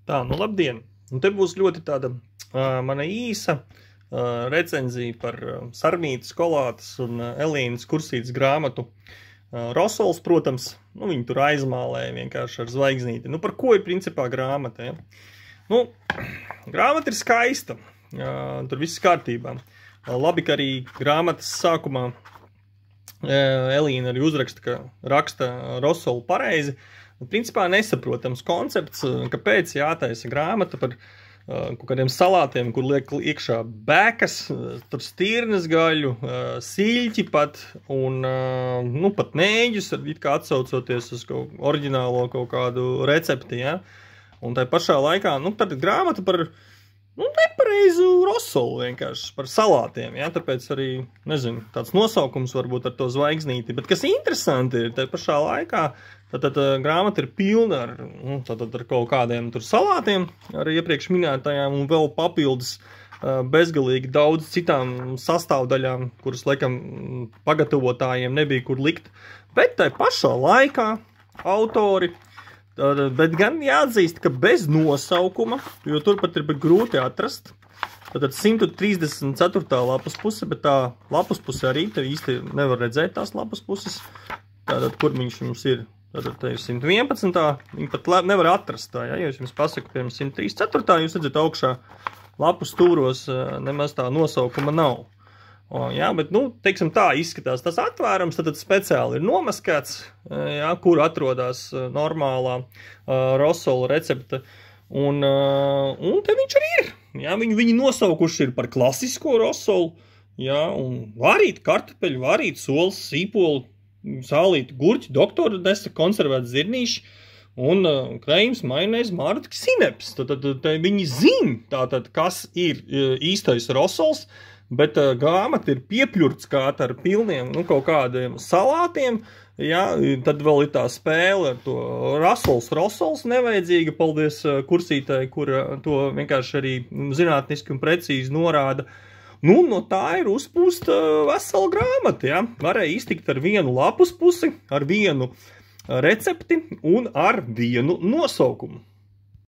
Tā, nu labdien! Un te būs ļoti tāda mana īsa recenzija par Sarmītas, Kolātas un Elīnas Kursītes grāmatu. Rosols, protams, nu viņi tur aizmālēja vienkārši ar zvaigznīti. Nu par ko ir principā grāmata, ja? Nu, grāmata ir skaista, tur viss kārtībā. Labi, ka arī grāmatas sākumā Elīna arī uzraksta, ka raksta Rosolu pareizi. Principā nesaprotams koncepts, kāpēc jātaisa grāmata par kaut kādiem salātiem, kur liek iekšā bēkas, tur stirnas gaļu, siļķi pat un nu, pat nēģus, it kā atsaucoties uz oriģinālo kaut kādu recepti, ja? Un tai pašā laikā, nu, tad grāmata par nepareizu rosolu vienkārši, par salātiem, ja? Tāpēc arī, nezinu, tāds nosaukums varbūt ar to zvaigznīti, bet kas interesanti ir, tai pašā laikā, tad grāmata ir pilna ar kaut kādiem tur salātiem, ar iepriekš minētajām un vēl papildus bezgalīgi daudz citām sastāvdaļām, kuras, laikam, pagatavotājiem nebija kur likt. Bet tai pašā laikā autori, bet gan jāatzīst, ka bez nosaukuma, jo turpat ir grūti atrast, tad 134. lapas puse, bet tā lapas puse arī, te īsti nevar redzēt tās lapas puses, tātad, kur viņš jums ir. Tātad te ir 111. Viņi pat nevar atrast tā, ja es jums pasaku, piemēram, 134. Jūs redzat augšā lapu stūros nemaz tā nosaukuma nav. Jā, bet, nu, teiksim tā, izskatās tas atvērums, tad speciāli ir nomaskēts, jā, kur atrodas normālā rosola recepte. Un te viņš arī ir. Jā, viņi nosaukuši ir par klasisko rosolu, jā, un varīt kartupeļu, varīt solas, sīpolu, sālīti gurķi, doktora desa, konservēti zirnīši un krējums, majonēzi, mārtiņa, sineps. Tad viņi zina, tātad, kas ir īstais rosols, bet grāmata ir piepļurts kā ar pilniem, nu, kaut kādiem salātiem, ja, tad vēl ir tā spēle ar to rosols nevajadzīga, paldies Kursītai, kur to vienkārši arī zinātniski un precīzi norāda. Nu, no tā ir uzpūsta vesela grāmata, ja? Varēja iztikt ar vienu lapus pusi, ar vienu recepti un ar vienu nosaukumu.